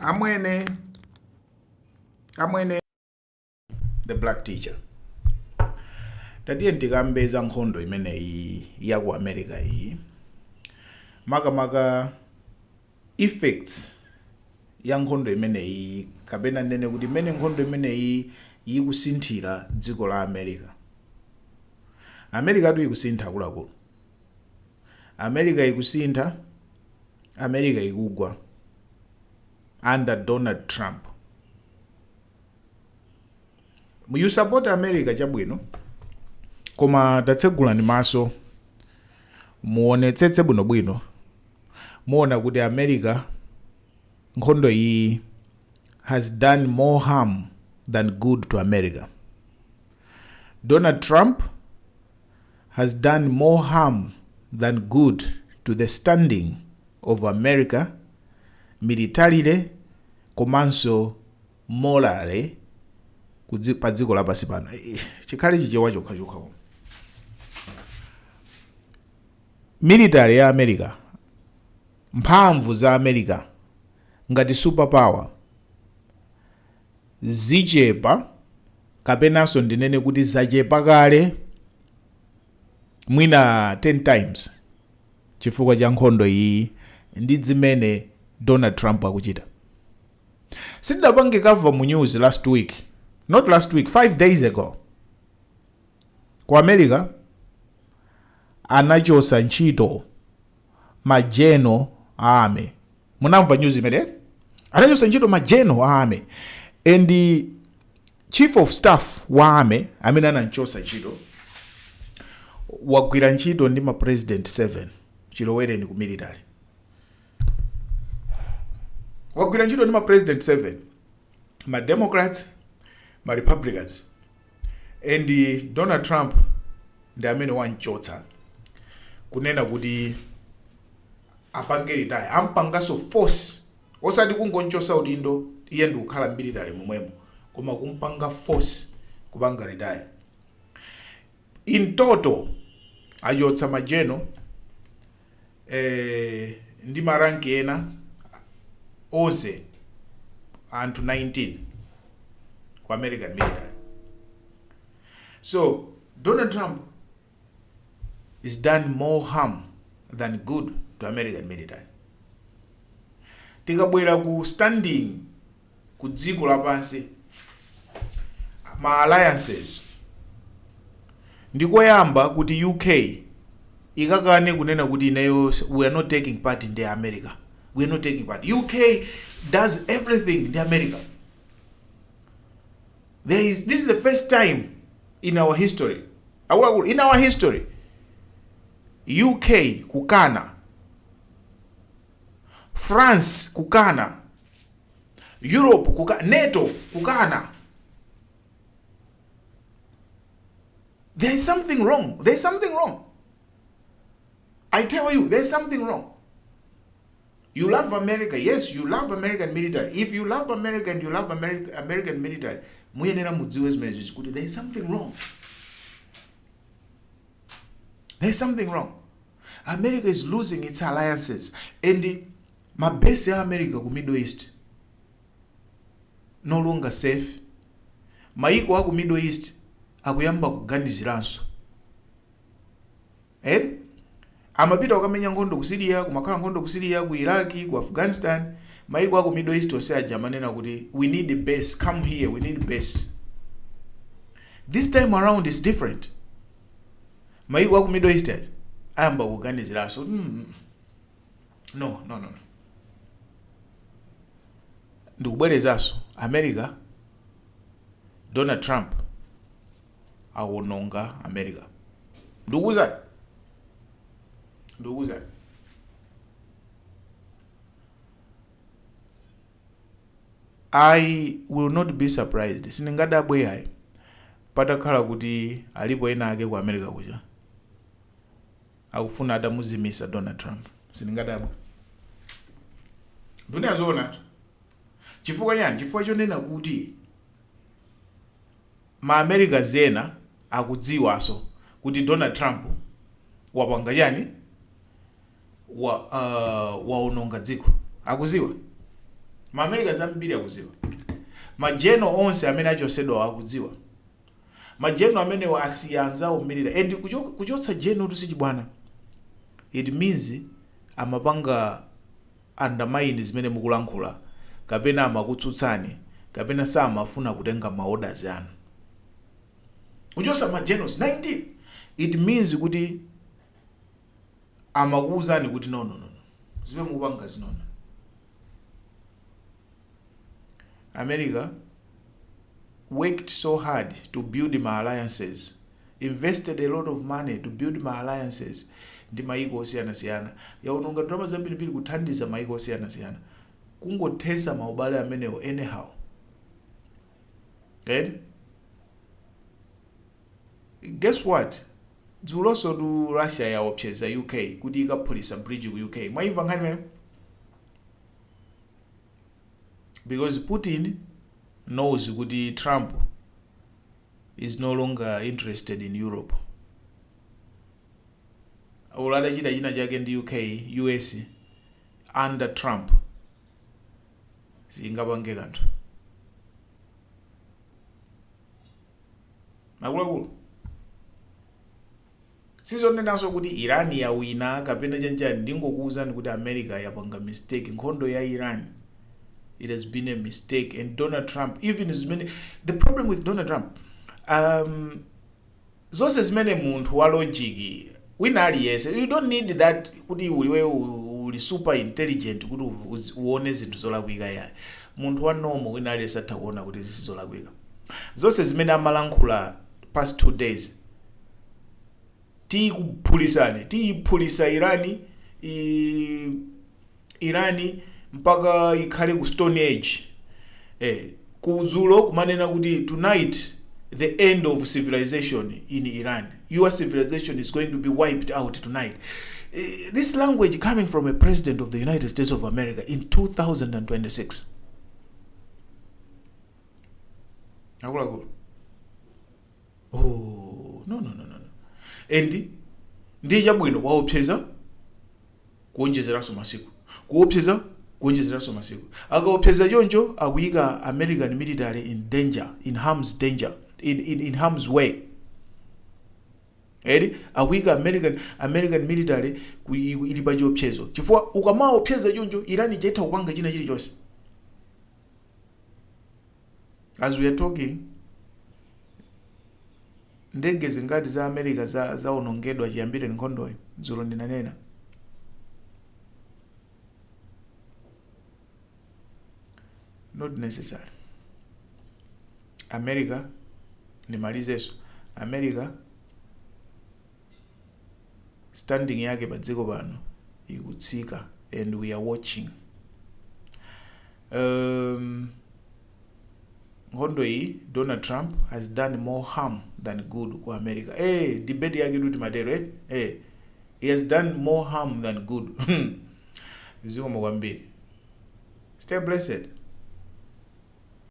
amwene the black teacher tatiye ndikambeza nkhondo imeneyi ya ku America iyi makamaka effects ya nkhondo imeneyi kapena nene kuti imene nkhondo imeneyi ikusinthira dziko la America tu ikusintha akuluakulu. America ikusintha, America ikugwa under Donald Trump. You support America chabwino, koma tatsegulani maso muonetsetse bwinobwino muona kuti America nkhondo iyi has done more harm than good to America. Donald Trump has done more harm than good to the standing of America militarily komanso morally pa dziko lapansi pano. Chikhale chichewa chokha. Military ya America, mphamvu za America ngati superpower zichepa kapenanso ndinene kuti zachepa kale mwina 10 times chifukwa cha nkhondo iyi ndi zimene Donald Trump akuchita. Sindapange cover mu news last week, not last week, 5 days ago. Ku America anachosa ntchito majeno army. Munamva news imene? Anachosa ntchito majeno army. And the chief of staff wa army amene ananchosa ntchito wagwira ntchito ndi ma president 7 chilowereni ku military. Wagwira ntchito ndi ma president 7, ma Democrats, ma Republicans. And Donald Trump ndi amene wanchotsa kunena kuti apange retire, ampangaso force, osati kungonchosa udindo iye ndi kukhala military momwemo, koma kumpanga force kupanga retire. In total achotsa majeno ndi maranki ena onse anthu 19 ku American military. So Donald Trump is done more harm than good to American military. Tikabwera ku standing ku dziko lapansi, ma alliances ndikoyamba kuti UK ikakane kunena kuti ineyo we are not taking part in the America. We are not taking part. UK does everything in the America. This is the first time in our history. In our history, UK kukana, France kukana, Europe kukana, NATO kukana. There is something wrong. There is something wrong. I tell you, there is something wrong. You love America. Yes, you love American military. If you love America and you love American military, muyenera mudziwe zimene kuti there is something wrong. There is something wrong. America is losing its alliances. And my base ya America ku Middle East no longer safe. Maiko aku Middle East akuyamba kuganiziranso. Amapita ukamenya nkhondo ku Syria, kumakhala nkhondo ku Syria, ku Iraq, ku Afghanistan, maiko aku Middle East ose ajamanena kuti we need a base, come here, we need a base. This time around is different. Maiko aku Middle East ayamba kuganiziranso. No. Ndikubwerezaso America, Donald Trump awononga America. Ndukuza. I will not be surprised. Siningadabwe yayi patakhala kuti alipo ena ake ku America kuja akufuna adamuzimisa Donald Trump. Siningadabwe. Ndunazona. Chifukwa yani? Chifukwa chonena kuti ma America zena akudziwaso kuti Donald Trump wapanga yani waononga dziko. Akuziwa. Ma-Americans ambiri akudziwa. Majeno onse amene achosedwa akudziwa. Majeno amene asiyanza umirira. And kuchotsa jeno tusiji bwana. It means amapanga undermine zimene mukulankhula. Kapena amakutsutsani. Kapena samafuna kutenga maorders anu. Kuchotsa majenos 19. It means kuti amakuuzani kuti no. Zimene mukupanga zinono. America worked so hard to build my alliances, invested a lot of money to build my alliances ndi maiko osiyana-siyana. Yaononga ndalama zambiri kuthandiza maiko osiyana-siyana. Kungothesa maubale amenewo anyhow. Right? Guess what? Dzuloso du Russia yaopseza UK kuti ikaphulisa bridge ku UK. Mwaimva nkhani mwe? Because Putin knows kuti Trump is no longer interested in Europe. Ulada china chake ndi UK, US under Trump. Singapange kanthu. Makulu. Sizonenanso kuti Iran yawina kapena chanchani ndingokuuzani kuti America yapanga mistake. Nkhondo ya Iran, it has been a mistake. And Donald Trump, even as many, the problem with Donald Trump, zonse zimene munthu wa logic wina aliyese, you don't need that kuti uli super intelligent kuti uone zinthu zolakwika ya. Munthu wa normal wina aliyese atakuona kuti zisizolakwika. Zonse zimene amalankhula past 2 days tiyiphulisa Irani mpaka ikhale ku Stone Age. Kuzulo kumanena kuti tonight the end of civilization in Iran. Your civilization is going to be wiped out tonight. This language coming from a president of the United States of America in 2026. Oh, no. And ndija bwino waopseza kuonjezeraso masiku. Kuonjezeraso masiku. Akaopseza jonjo akuyika American military in danger, in harm's danger, in harm's way. Akuyika American military ili pa jopsezo. Chifukwa ukamaopseza jonjo Iran jaita kupanga china chilichonse. As we are talking, ndege zingati za America za onongedwa chiyambire nkhondo dzulo ndinanena. Not necessary. America nimalizeso. America standing yake padziko pano ikutsika and we are watching. Nkhondo hii Donald Trump has done more harm than good kwa America. Debate yake duti madero he has done more harm than good. Ziko mwambiri. Stay blessed.